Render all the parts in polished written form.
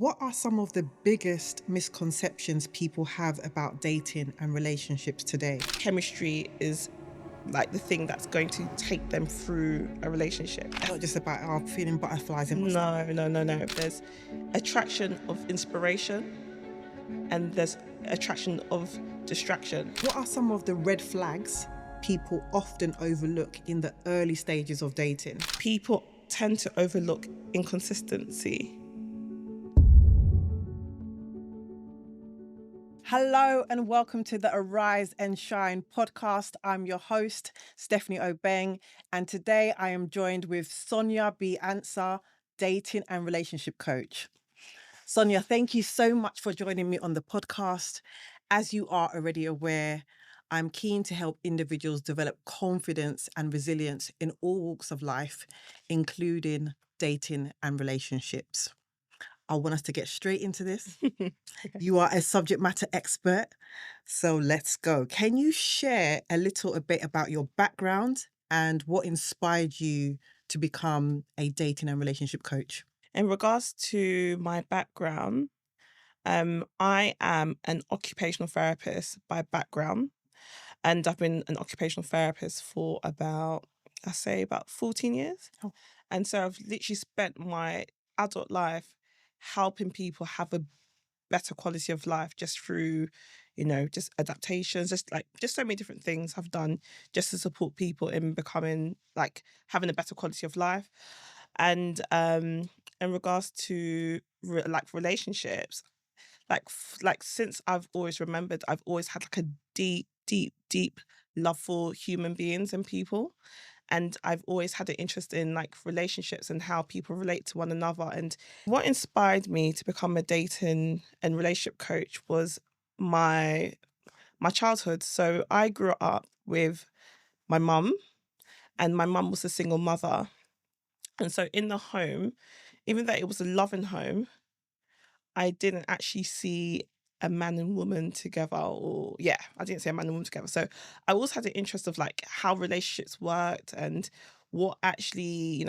What are some of the biggest misconceptions people have about dating and relationships today? Chemistry is like the thing that's going to take them through a relationship. Not just about feeling butterflies in my stomach. No. There's attraction of inspiration and there's attraction of distraction. What are some of the red flags people often overlook in the early stages of dating? People tend to overlook inconsistency. Hello and welcome to the Arise and Shine podcast. I'm your host, Stephanie Obeng, and today I am joined with Sonia B Ansah, dating and relationship coach. Sonia, thank you so much for joining me on the podcast. As you are already aware, I'm keen to help individuals develop confidence and resilience in all walks of life, including dating and relationships. I want us to get straight into this. Okay. You are a subject matter expert, so let's go. Can you share a little bit about your background and what inspired you to become a dating and relationship coach? In regards to my background, I am an occupational therapist by background, and I've been an occupational therapist for about 14 years. Oh. And so I've literally spent my adult life helping people have a better quality of life just through, just adaptations, just so many different things I've done just to support people in becoming having a better quality of life. And in regards to relationships, since I've always remembered, I've always had a deep love for human beings and people. And I've always had an interest in relationships and how people relate to one another. And what inspired me to become a dating and relationship coach was my childhood. So I grew up with my mum, and my mum was a single mother. And so in the home, even though it was a loving home, I didn't actually see a man and woman together, I didn't see a man and woman together. So I always had an interest of how relationships worked and what actually,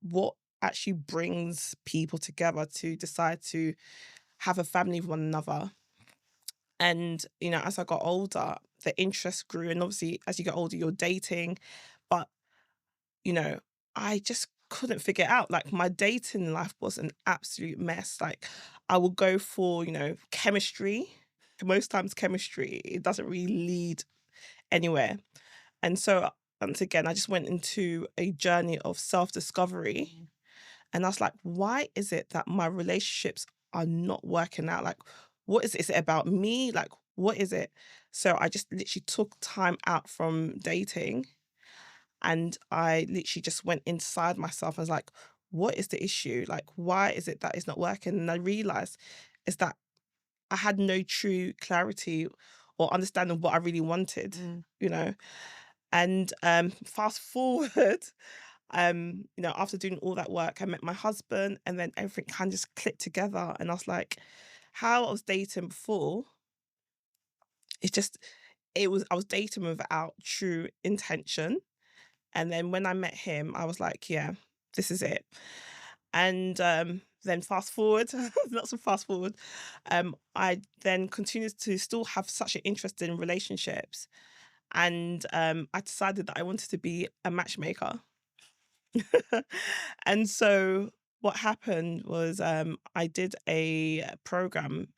what actually brings people together to decide to have a family with one another. And, as I got older, the interest grew. And obviously, as you get older, you're dating. But, you know, I just couldn't figure it out. My dating life was an absolute mess. I would go for, chemistry. Most times chemistry, it doesn't really lead anywhere. And so once again, I just went into a journey of self-discovery. And I was like, why is it that my relationships are not working out? What is it? Is it about me? What is it? So I just literally took time out from dating, and I literally just went inside myself. I was like, what is the issue? Why is it that it's not working? And I realized is that I had no true clarity or understanding what I really wanted, you know? And fast forward, after doing all that work, I met my husband, and then everything kind of just clicked together. And I was like, how I was dating before, I was dating without true intention. And then when I met him, I was like, yeah, this is it. And then fast forward, lots of fast forward, I then continued to still have such an interest in relationships. And I decided that I wanted to be a matchmaker. And so what happened was I did a program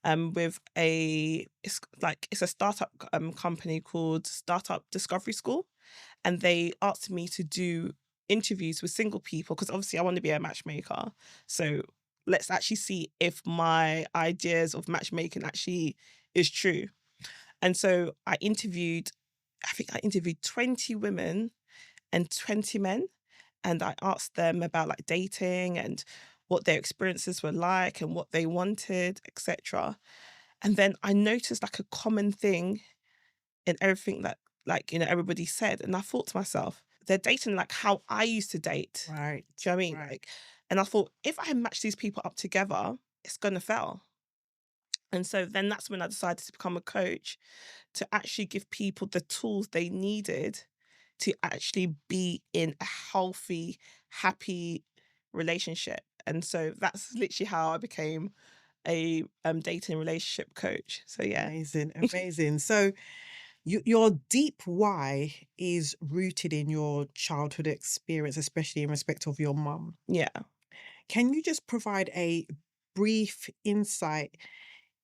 with it's a startup company called Startup Discovery School, and they asked me to do interviews with single people because obviously I want to be a matchmaker. So let's actually see if my ideas of matchmaking actually is true. And so I think I interviewed 20 women and 20 men, and I asked them about dating and what their experiences were like and what they wanted, etc. And then I noticed a common thing in everything that everybody said. And I thought to myself, they're dating how I used to date. Right. Do you know what I mean? Right. And I thought, if I match these people up together, it's gonna fail. And so then that's when I decided to become a coach, to actually give people the tools they needed to actually be in a healthy, happy relationship. And so that's literally how I became a dating relationship coach. So yeah. Amazing, amazing. So your deep why is rooted in your childhood experience, especially in respect of your mum. Yeah. Can you just provide a brief insight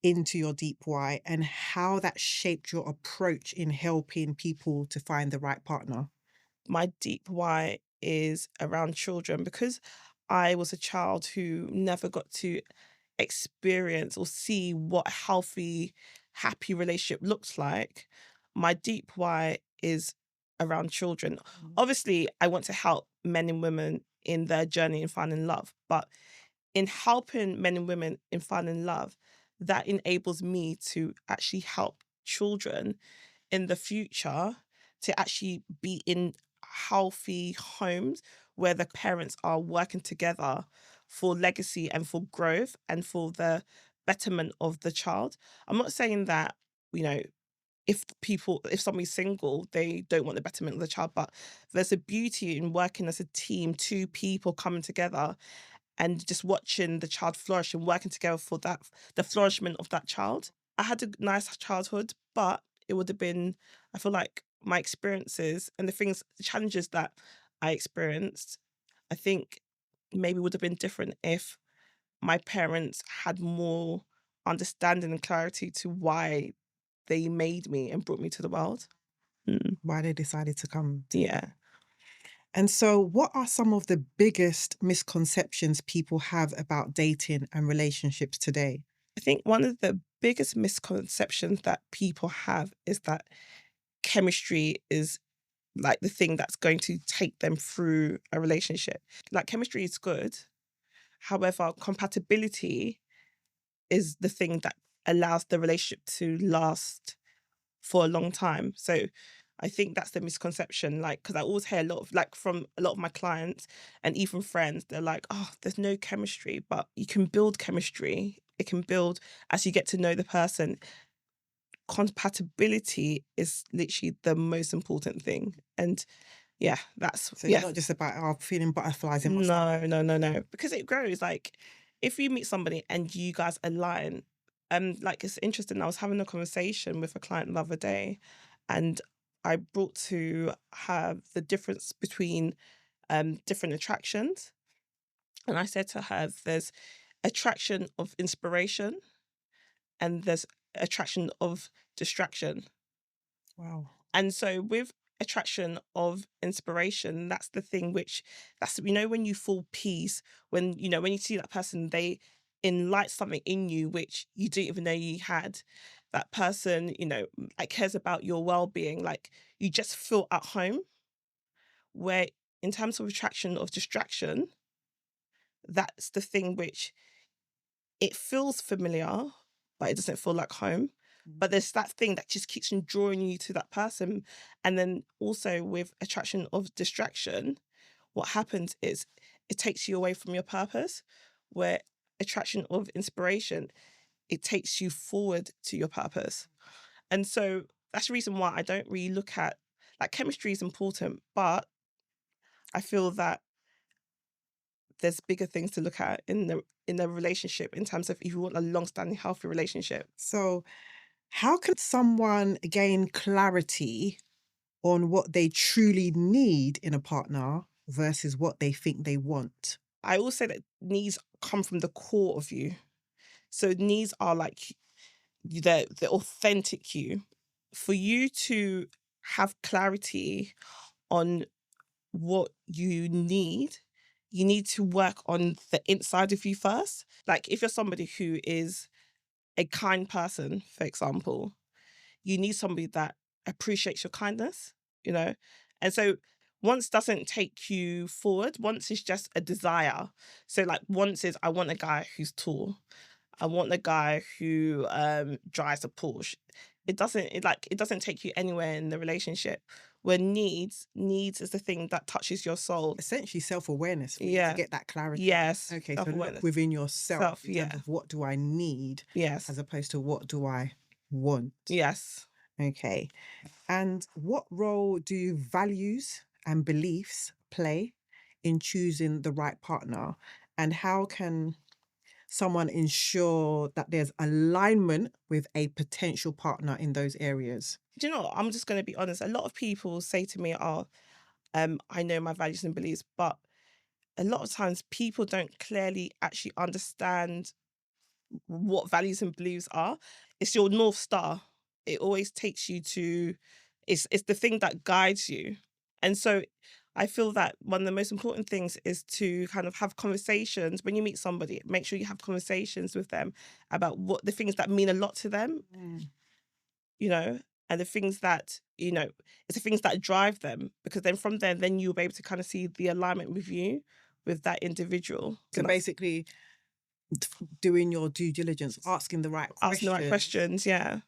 into your deep why and how that shaped your approach in helping people to find the right partner? My deep why is around children because I was a child who never got to experience or see what a healthy, happy relationship looks like. My deep why is around children. Mm. Obviously, I want to help men and women in their journey in finding love, but in helping men and women in finding love, that enables me to actually help children in the future to actually be in healthy homes where the parents are working together for legacy and for growth and for the betterment of the child. I'm not saying that, you know, if somebody's single, they don't want the betterment of the child, but there's a beauty in working as a team, two people coming together and just watching the child flourish and working together for that the flourishment of that child. I had a nice childhood, but it would have been, I feel like my experiences and the challenges that I experienced, I think maybe would have been different if my parents had more understanding and clarity to why they made me and brought me to the world. Mm, Why they decided to come together. yeah. And so, what are some of the biggest misconceptions people have about dating and relationships today? I think one of the biggest misconceptions that people have is that chemistry is like the thing that's going to take them through a relationship. Like chemistry is good. However, compatibility is the thing that allows the relationship to last for a long time. So I think that's the misconception. Like, because I always hear a lot of like from a lot of my clients and even friends, they're like, oh, there's no chemistry, but you can build chemistry. It can build as you get to know the person. Compatibility is literally the most important thing. And yeah, that's So it's yeah. not just about feeling butterflies in my stomach. No, no, no, no. Because it grows. Like if you meet somebody and you guys align, like it's interesting. I was having a conversation with a client the other day, and I brought to her the difference between different attractions. And I said to her, there's attraction of inspiration and there's attraction of distraction. Wow. And so with attraction of inspiration, that's the thing which that's when you feel peace, when you see that person, they enlight something in you which you didn't even know you had. That person, like cares about your well-being, like you just feel at home. Where in terms of attraction of distraction, that's the thing which it feels familiar, but it doesn't feel like home. But there's that thing that just keeps on drawing you to that person. And then also with attraction of distraction, what happens is it takes you away from your purpose, where attraction of inspiration, it takes you forward to your purpose. And so that's the reason why I don't really look at like chemistry is important, but I feel that there's bigger things to look at in the relationship in terms of if you want a long-standing healthy relationship. So, how can someone gain clarity on what they truly need in a partner versus what they think they want? I will say that needs come from the core of you. So needs are like the authentic you. For you to have clarity on what you need to work on the inside of you first. Like if you're somebody who is a kind person, for example, you need somebody that appreciates your kindness, you know? And so wants doesn't take you forward. Wants is just a desire. So like wants is I want a guy who's tall. I want a guy who drives a Porsche. It doesn't take you anywhere in the relationship. Where needs is the thing that touches your soul. Essentially, self awareness for you to Yeah. get that clarity. Yes. Okay, so look Self-awareness. within yourself Self, in terms yeah. of what do I need Yes. as opposed to what do I want. Yes. Okay. And what role do values and beliefs play in choosing the right partner? And how can someone ensure that there's alignment with a potential partner in those areas? Do you know what? I'm just going to be honest. A lot of people say to me, "Oh, I know my values and beliefs," but a lot of times people don't clearly actually understand what values and beliefs are. It's your North Star. It always takes you to it's the thing that guides you. And so I feel that one of the most important things is to kind of have conversations when you meet somebody. Make sure you have conversations with them about what the things that mean a lot to them, Mm. you know, and the things that, it's the things that drive them. Because then from there, then you'll be able to kind of see the alignment with you, with that individual. So basically, doing your due diligence, asking the right Asking the right questions questions, yeah.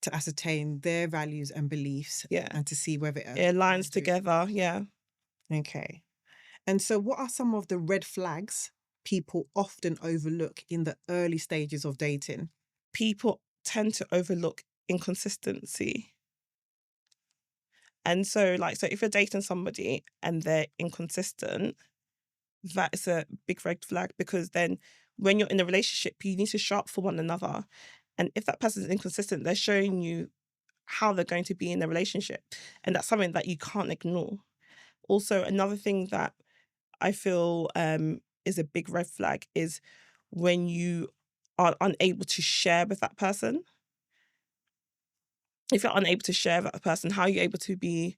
to ascertain their values and beliefs Yeah. and to see whether it It aligns aligns with. together, yeah. Okay. And so, what are some of the red flags people often overlook in the early stages of dating? People tend to overlook inconsistency. And so, so if you're dating somebody and they're inconsistent, that is a big red flag, because then when you're in a relationship, you need to show up for one another. And if that person is inconsistent, they're showing you how they're going to be in a relationship. And that's something that you can't ignore. Also, another thing that I feel is a big red flag is when you are unable to share with that person. If you're unable to share with that person, how are you able to be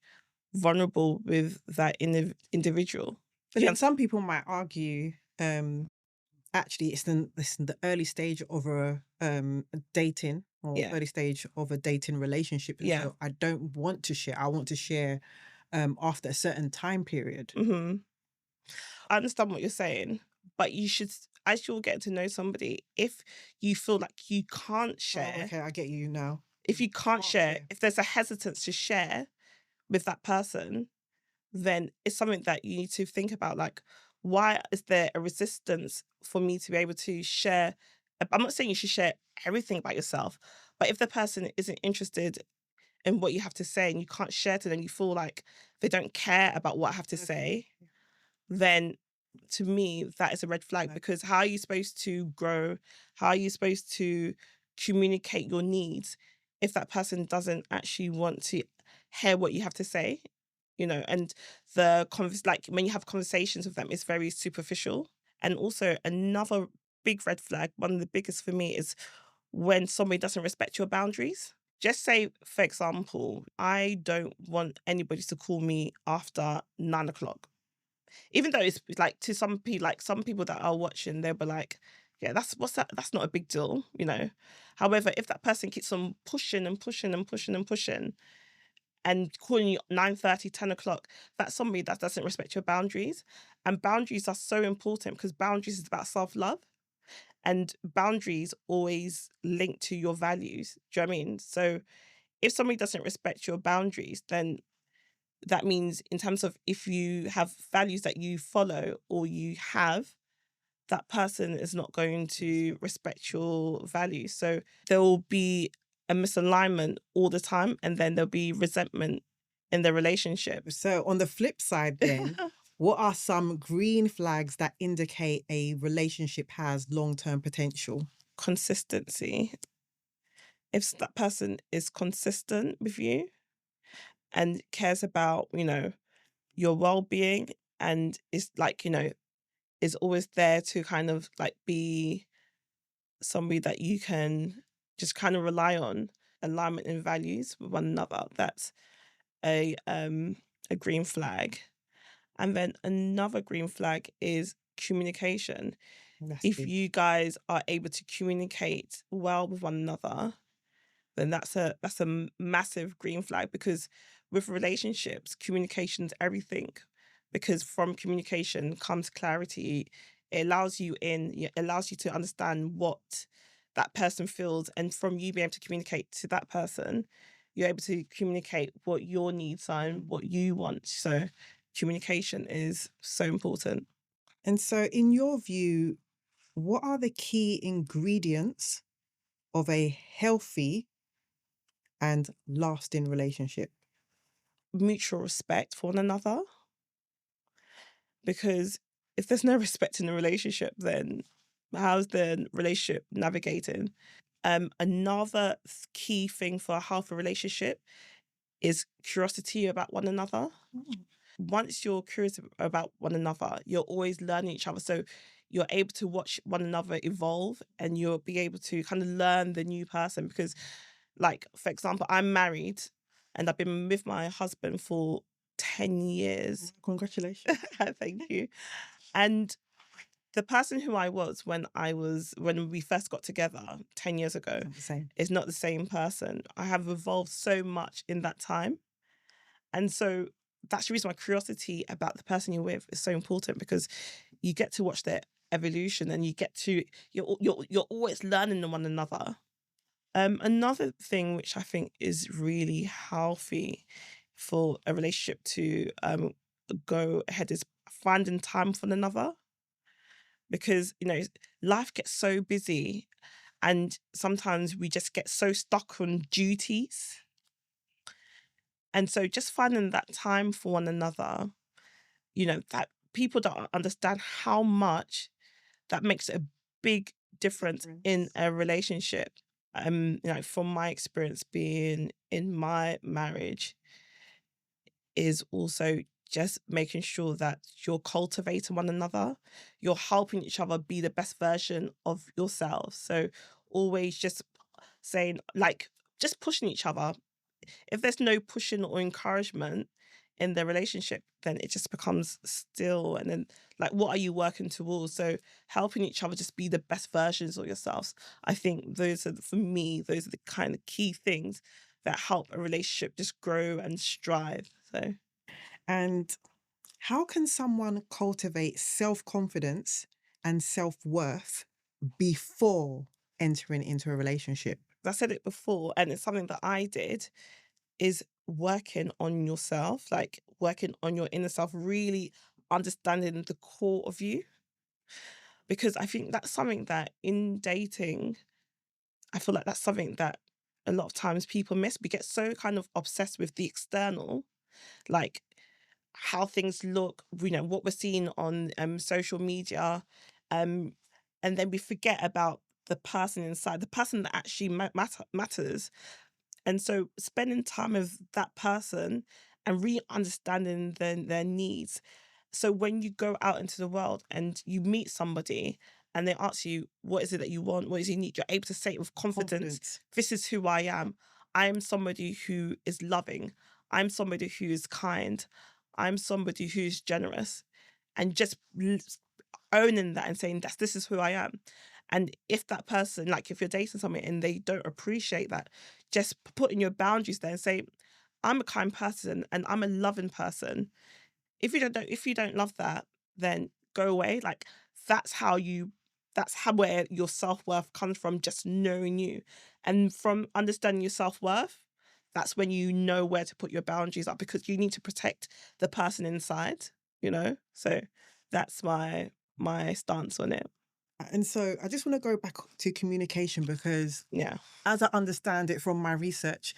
vulnerable with that individual? But then some people might argue, actually, it's the early stage of a dating or Yeah, early stage of a dating relationship, and yeah. so I don't want to share. I want to share after a certain time period. hmm I understand what you're saying, but you should, as you're getting to know somebody, if you feel like you can't Oh, share, okay, I get you now. if you can't Can't share, share. if there's a hesitance to share with that person, then it's something that you need to think about. Like, why is there a resistance for me to be able to share? I'm not saying you should share everything about yourself, but if the person isn't interested in what you have to say and you can't share to them, you feel like they don't care about what I have to Okay. say, then to me, that is a red flag, Okay. because how are you supposed to grow? How are you supposed to communicate your needs if that person doesn't actually want to hear what you have to say? And like when you have conversations with them, it's very superficial. And also another big red flag, one of the biggest for me, is when somebody doesn't respect your boundaries. Just say, for example, I don't want anybody to call me after 9 o'clock. Even though it's like to some people, like some people that are watching, they'll be like, yeah, what's that? That's not a big deal. However, if that person keeps on pushing and pushing and pushing and pushing and calling you 9:30, 10 o'clock, that's somebody that doesn't respect your boundaries. And boundaries are so important, because boundaries is about self-love. And boundaries always link to your values. Do you know what I mean? So if somebody doesn't respect your boundaries, then that means, in terms of if you have values that you follow or you have, that person is not going to respect your values. So there will be a misalignment all the time, and then there'll be resentment in the relationship. So on the flip side, then, what are some green flags that indicate a relationship has long-term potential? Consistency. If that person is consistent with you and cares about, your well-being, and is like, is always there to kind of like be somebody that you can just kind of rely on, alignment in values with one another, that's a green flag. And then another green flag is communication. That's If big. you guys are able to communicate well with one another, then that's a massive green flag, because with relationships, communication's everything. Because from communication comes clarity. It allows you to understand what that person feels, and from you being able to communicate to that person, you're able to communicate what your needs are and what you want. So communication is so important. And so, in your view, what are the key ingredients of a healthy and lasting relationship? Mutual respect for one another, because if there's no respect in the relationship, then how's the relationship navigating? Another key thing for a healthy relationship is curiosity about one another. Mm. Once you're curious about one another, you're always learning each other. So you're able to watch one another evolve and you'll be able to kind of learn the new person. Because, like, for example, I'm married and I've been with my husband for 10 years. Congratulations. Thank you. And the person who I was when we first got together 10 years ago Not the same. is not the same person. I have evolved so much in that time. And so that's the reason why curiosity about the person you're with is so important, because you get to watch their evolution and you're always learning from one another. Another thing which I think is really healthy for a relationship to go ahead is finding time for one another, because life gets so busy and sometimes we just get so stuck on duties. And so just finding that time for one another, that people don't understand how much that makes a big difference in Difference. a relationship. From my experience being in my marriage, is also just making sure that you're cultivating one another, you're helping each other be the best version of yourselves. So always just saying, like, just pushing each other. If there's no pushing or encouragement in the relationship, then it just becomes still. And then, like, what are you working towards? So helping each other just be the best versions of yourselves. I think for me, those are the kind of key things that help a relationship just grow and strive. So And how can someone cultivate self-confidence and self-worth before entering into a relationship? I said it before, and it's something that I did, is working on yourself, like working on your inner self, really understanding the core of you. Because I think that's something that in dating, I feel like that's something that a lot of times people miss. We get so kind of obsessed with the external, like how things look, what we're seeing on social media, um, and then we forget about the person inside, the person that actually matters. And so spending time with that person and really understanding their needs. So when you go out into the world and you meet somebody and they ask you, what is it that you want? What is it you need? You're able to say it with confidence, Confidence. this is who I am. I am somebody who is loving. I'm somebody who is kind. I'm somebody who's generous. And just owning that and saying, this is who I am. And if that person, like if you're dating someone and they don't appreciate that, just putting your boundaries there and say, I'm a kind person and I'm a loving person. If you don't love that, then go away. Like that's how where your self-worth comes from, just knowing you. And from understanding your self-worth, that's when you know where to put your boundaries up, because you need to protect the person inside. So that's my stance on it. And so I just want to go back to communication because, Yeah. as I understand it from my research,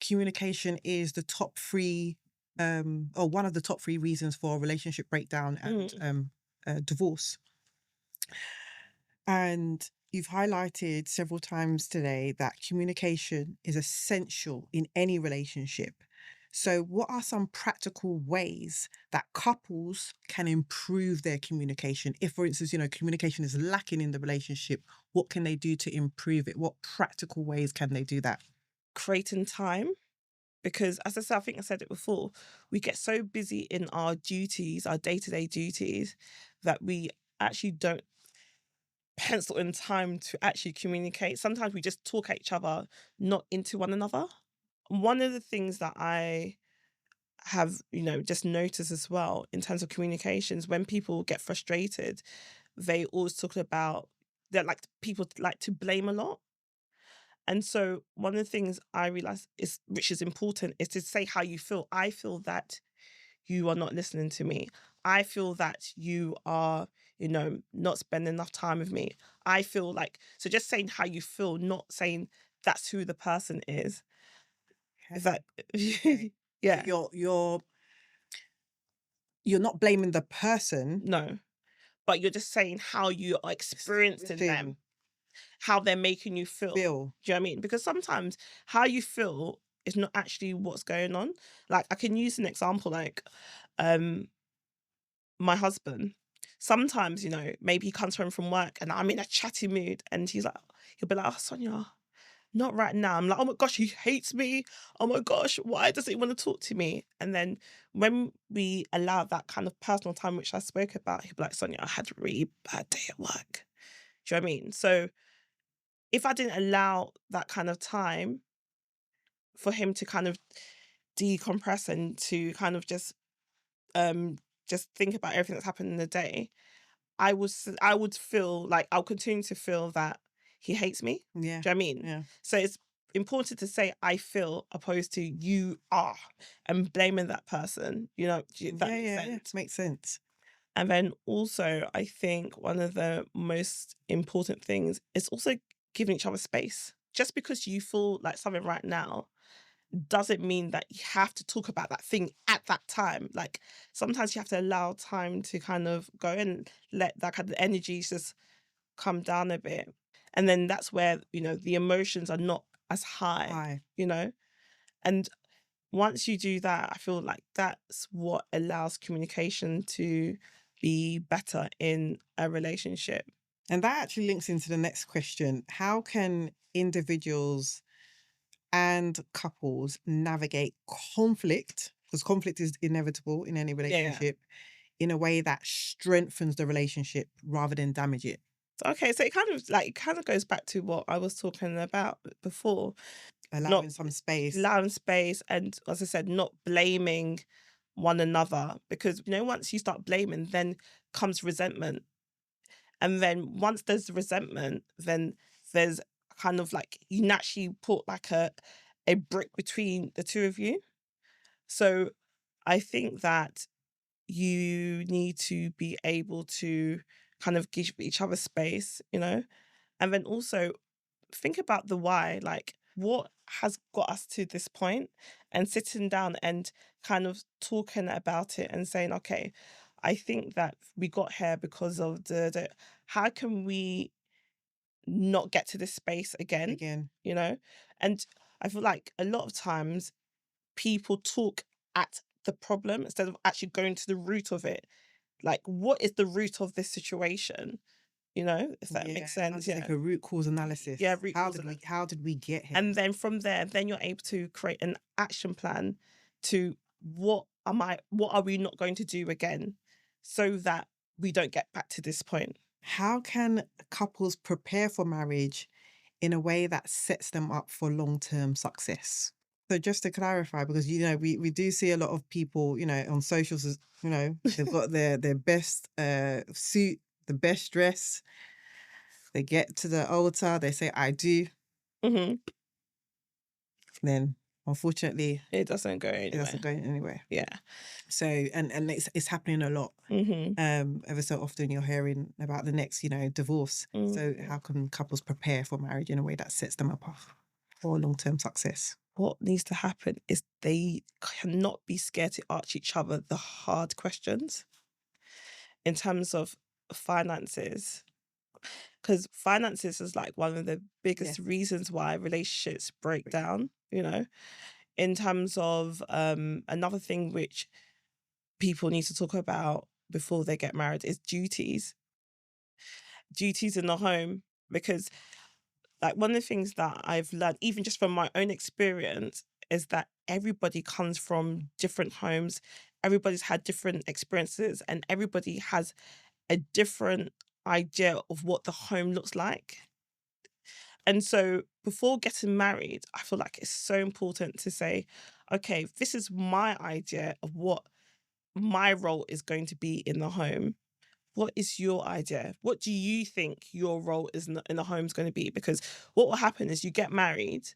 communication is the top three, or one of the top three reasons for relationship breakdown and divorce. And you've highlighted several times today that communication is essential in any relationship. So, what are some practical ways that couples can improve their communication? If, for instance, communication is lacking in the relationship, what can they do to improve it? What practical ways can they do that? Creating time. Because as I said, I think I said it before, we get so busy in our duties, our day-to-day duties, that we actually don't pencil in time to actually communicate. Sometimes we just talk at each other, not into one another. One of the things that I have, just noticed as well in terms of communications, when people get frustrated, they always talk about that, like, people like to blame a lot. And so one of the things I realized is, which is important, is to say how you feel. I feel that you are not listening to me. I feel that you are, not spending enough time with me. I feel like, so just saying how you feel, not saying that's who the person is. Is that, Okay. So yeah, you're not blaming the person. no. but you're just saying how you are experiencing them, how they're making you feel. Do you know what I mean? Because sometimes how you feel is not actually what's going on. Like, I can use an example, like, my husband. Sometimes, you know, maybe he comes home from work and I'm in a chatty mood and he'll be like, "Oh, Sonia, not right now." I'm like, "Oh my gosh, he hates me. Oh my gosh, why doesn't he want to talk to me?" And then when we allow that kind of personal time, which I spoke about, he'll be like, "Sonia, I had a really bad day at work." Do you know what I mean? So if I didn't allow that kind of time for him to kind of decompress and to kind of just think about everything that's happened in the day, I would feel like I'll continue to feel that he hates me. Yeah. Do you know what I mean? Yeah. So it's important to say "I feel" opposed to "you are" and blaming that person. You know, that makes sense. Yeah. Makes sense. And then also, I think one of the most important things is also giving each other space. Just because you feel like something right now doesn't mean that you have to talk about that thing at that time. Like, sometimes you have to allow time to kind of go and let that kind of energy just come down a bit. And then that's where, you know, the emotions are not as high, you know? And once you do that, I feel like that's what allows communication to be better in a relationship. And that actually links into the next question. How can individuals and couples navigate conflict? Because conflict is inevitable in any relationship, in a way that strengthens the relationship rather than damage it. Okay, so it kind of goes back to what I was talking about before. Allowing some space. Allowing space, and as I said, not blaming one another, because, you know, once you start blaming, then comes resentment. And then once there's resentment, then there's kind of like, you naturally put like a brick between the two of you. So I think that you need to be able to kind of give each other space, you know, and then also think about the why, like what has got us to this point, and sitting down and kind of talking about it and saying, okay, I think that we got here because of how can we not get to this space again, you know? And I feel like a lot of times people talk at the problem instead of actually going to the root of it. Like, what is the root of this situation? You know, if that makes sense. Like a root cause analysis. Yeah, how did we get here? And then from there, then you're able to create an action plan to what are we not going to do again, so that we don't get back to this point. How can couples prepare for marriage in a way that sets them up for long-term success? So just to clarify, because, you know, we do see a lot of people, you know, on socials, you know, they've got their best suit, the best dress. They get to the altar, they say, "I do." Mm-hmm. Then, unfortunately, It doesn't go anywhere. It doesn't go anywhere. Yeah. So, and it's happening a lot. Mm-hmm. Ever so often you're hearing about the next, you know, divorce. Mm-hmm. So how can couples prepare for marriage in a way that sets them up for long-term success? What needs to happen is they cannot be scared to ask each other the hard questions in terms of finances. Because finances is like one of the biggest reasons why relationships break down, you know, in terms of another thing which people need to talk about before they get married is duties in the home. Because like, one of the things that I've learned, even just from my own experience, is that everybody comes from different homes, everybody's had different experiences, and everybody has a different idea of what the home looks like. And so before getting married, I feel like it's so important to say, okay, this is my idea of what my role is going to be in the home. What is your idea? What do you think your role is in the home is going to be? Because what will happen is you get married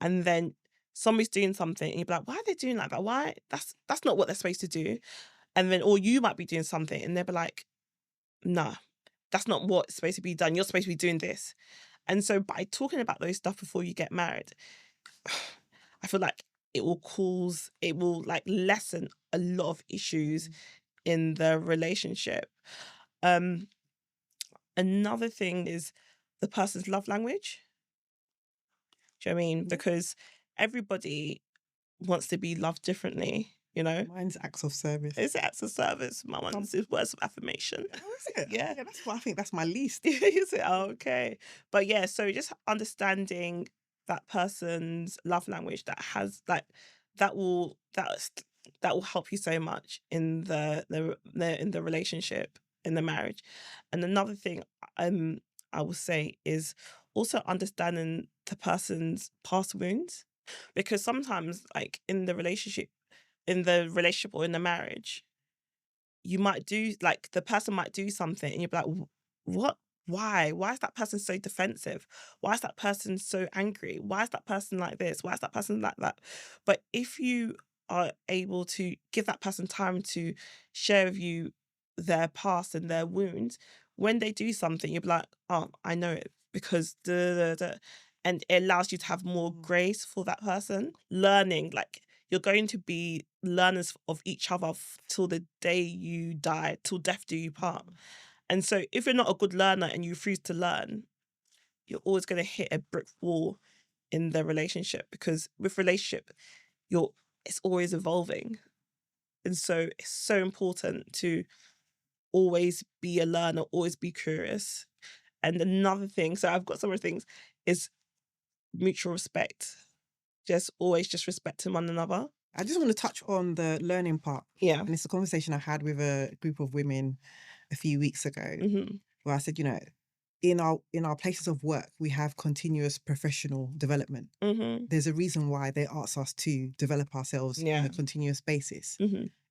and then somebody's doing something and you'll be like, why are they doing like that? Why? That's not what they're supposed to do. And then, or you might be doing something and they'll be like, nah, that's not what's supposed to be done. You're supposed to be doing this. And so by talking about those stuff before you get married, I feel like it will like lessen a lot of issues in the relationship. Another thing is the person's love language. Do you know what I mean? Yeah. Because everybody wants to be loved differently, you know? Mine's acts of service. It's acts of service. My one's is words of affirmation. How is it? Yeah. Yeah, that's what I think. That's my least. Is it? Oh, okay. But yeah, so just understanding that person's love language that has like that will help you so much in the relationship, in the marriage. And another thing um I will say is also understanding the person's past wounds. Because sometimes like in the relationship or in the marriage, you might do like the person might do something and you'll be like, What? Why? Why is that person so defensive? Why is that person so angry? Why is that person like this? Why is that person like that?" But if you are able to give that person time to share with you their past and their wounds, when they do something, you'll be like, "Oh, I know it because da, da, da." And it allows you to have more grace for that person. Learning, like you're going to be learners of each other till the day you die, till death do you part. And so if you're not a good learner and you refuse to learn, you're always going to hit a brick wall in the relationship, because with relationship, you're it's always evolving. And so it's so important to always be a learner, always be curious. And another thing, so I've got some of the things, is mutual respect. Just always just respecting one another. I just want to touch on the learning part. Yeah. And it's a conversation I had with a group of women a few weeks ago, where I said, in our places of work, we have continuous professional development. There's a reason why they ask us to develop ourselves on Yeah. a continuous basis.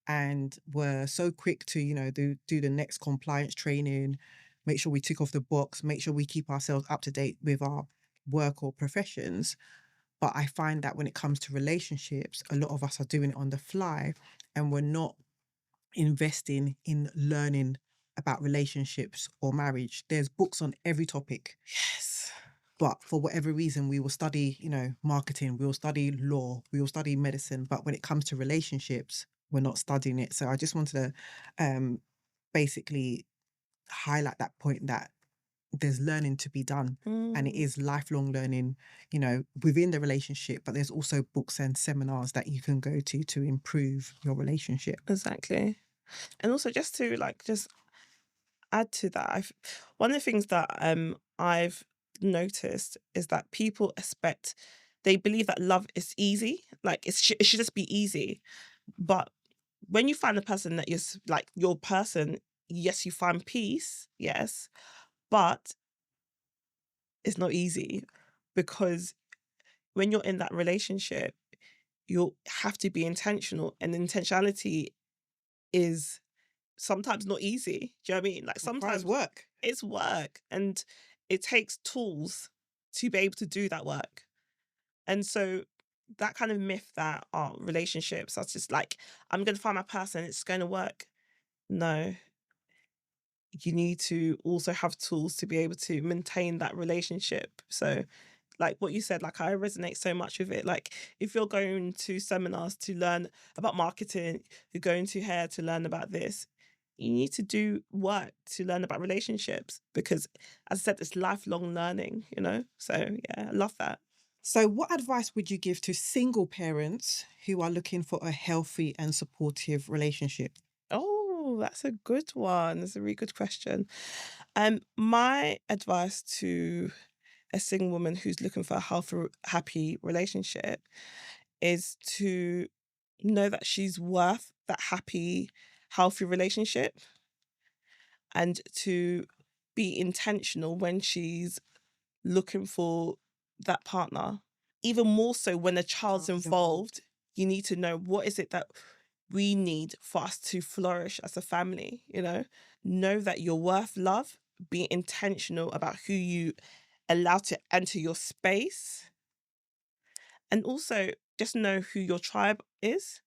And we're so quick to, do the next compliance training, make sure we tick off the box, make sure we keep ourselves up to date with our work or professions. But I find that when it comes to relationships, a lot of us are doing it on the fly and we're not investing in learning about relationships or marriage. There's books on every topic. Yes. But for whatever reason, we will study, marketing, we will study law, we will study medicine. But when it comes to relationships, we're not studying it. So I just wanted to basically highlight that point that there's learning to be done, and it is lifelong learning, within the relationship, but there's also books and seminars that you can go to improve your relationship. Exactly. And also just to just add to that, one of the things that I've noticed is that people they believe that love is easy, like it should just be easy. But when you find a person that is like your person, yes, you find peace, yes, but it's not easy, because when you're in that relationship, you have to be intentional, and intentionality is sometimes not easy. Do you know what I mean? Like Requires sometimes work. it's work, and it takes tools to be able to do that work. And so that kind of myth that relationships are just like, I'm going to find my person, it's going to work. No, you need to also have tools to be able to maintain that relationship. So like what you said, like I resonate so much with it. Like if you're going to seminars to learn about marketing, you're going to hair to learn about this, you need to do work to learn about relationships, because as I said, it's lifelong learning, So yeah, I love that. So what advice would you give to single parents who are looking for a healthy and supportive relationship? Oh, that's a good one. That's a really good question. My advice to a single woman who's looking for a healthy, happy relationship is to know that she's worth that happy, healthy relationship, and to be intentional when she's looking for that partner. Even more so when a child's involved, you need to know what is it that we need for us to flourish as a family, Know that you're worth love, be intentional about who you allow to enter your space, and also just know who your tribe is,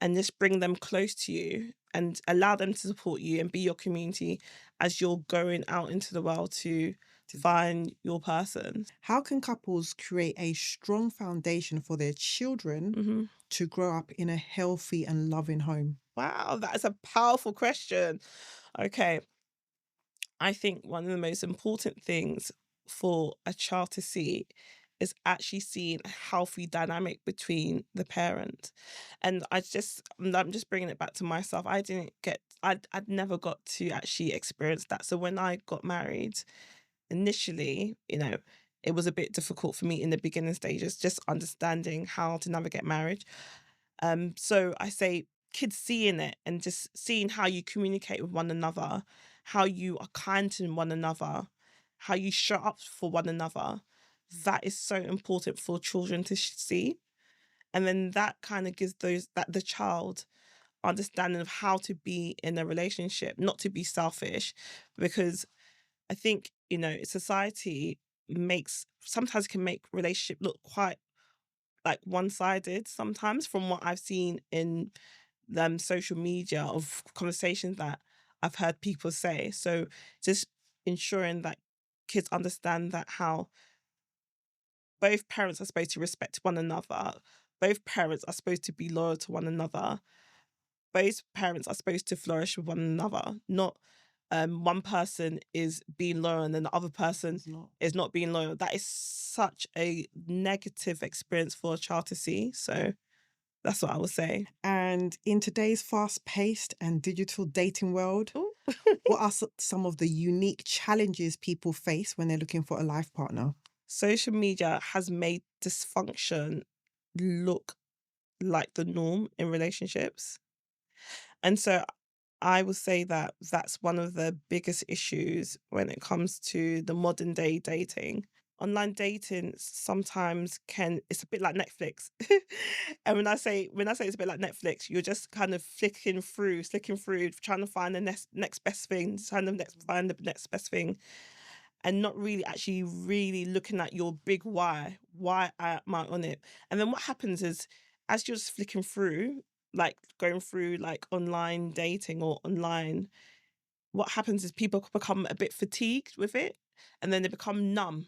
and just bring them close to you and allow them to support you and be your community as you're going out into the world to find your person. How can couples create a strong foundation for their children to grow up in a healthy and loving home? Wow, that is a powerful question. Okay. I think one of the most important things for a child to see is actually seeing a healthy dynamic between the parent. And I'm just bringing it back to myself. I'd never got to actually experience that. So when I got married, initially, it was a bit difficult for me in the beginning stages, just understanding how to navigate marriage. So I say kids seeing it and just seeing how you communicate with one another, how you are kind to one another, how you show up for one another. That is so important for children to see. And then that kind of gives the child understanding of how to be in a relationship, not to be selfish, because I think, society makes sometimes can make relationship look quite like one-sided sometimes from what I've seen in social media of conversations that I've heard people say. So just ensuring that kids understand that how both parents are supposed to respect one another, both parents are supposed to be loyal to one another, both parents are supposed to flourish with one another, not one person is being loyal and then the other person It's not. is not being loyal. That is such a negative experience for a child to see. So that's what I would say. And in today's fast-paced and digital dating world, Ooh. what are some of the unique challenges people face when they're looking for a life partner? Social media has made dysfunction look like the norm in relationships. And so I would say that that's one of the biggest issues when it comes to the modern day dating. Online dating sometimes it's a bit like Netflix. And when I say it's a bit like Netflix, you're just kind of flicking through, trying to find the next best thing, find the next best thing, and not really actually really looking at your big why. Why am I on it? And then what happens is as you're just flicking through, like going through like online dating or online, what happens is people become a bit fatigued with it and then they become numb.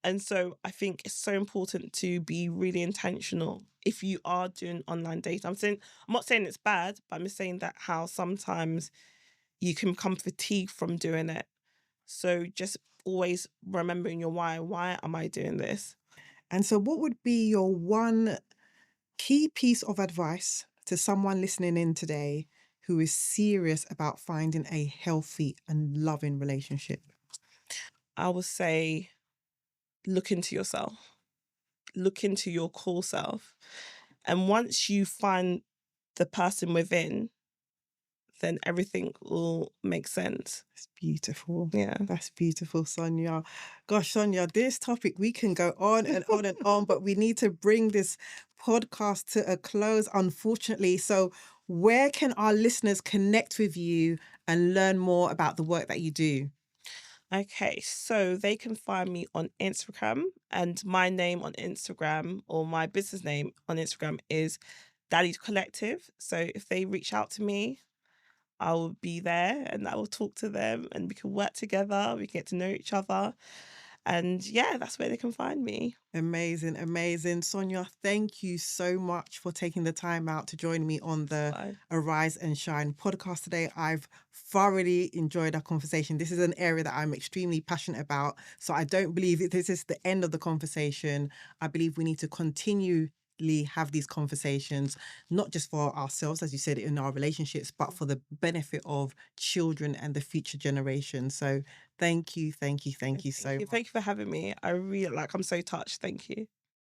And so I think it's so important to be really intentional if you are doing online dating. I'm not saying it's bad, but I'm just saying that how sometimes you can become fatigued from doing it. So just always remembering your why. Why am I doing this? And so, what would be your one key piece of advice to someone listening in today who is serious about finding a healthy and loving relationship? I would say look into yourself, look into your core self. And once you find the person within, then everything will make sense. That's beautiful. Yeah. That's beautiful, Sonia. Gosh, Sonia, this topic, we can go on and on and on, but we need to bring this podcast to a close, unfortunately. So, where can our listeners connect with you and learn more about the work that you do? Okay, so they can find me on Instagram, and my name on Instagram or my business name on Instagram is Daddy's Collective. So if they reach out to me, I will be there and I will talk to them and we can work together. We can get to know each other. And yeah, that's where they can find me. Amazing, amazing. Sonia, thank you so much for taking the time out to join me on the Bye. Arise and Shine podcast today. I've thoroughly enjoyed our conversation. This is an area that I'm extremely passionate about. So I don't believe this is the end of the conversation. I believe we need to continually have these conversations, not just for ourselves, as you said, in our relationships, but for the benefit of children and the future generation. So thank you, thank you, thank you so much. Thank you for having me. I'm so touched. Thank you.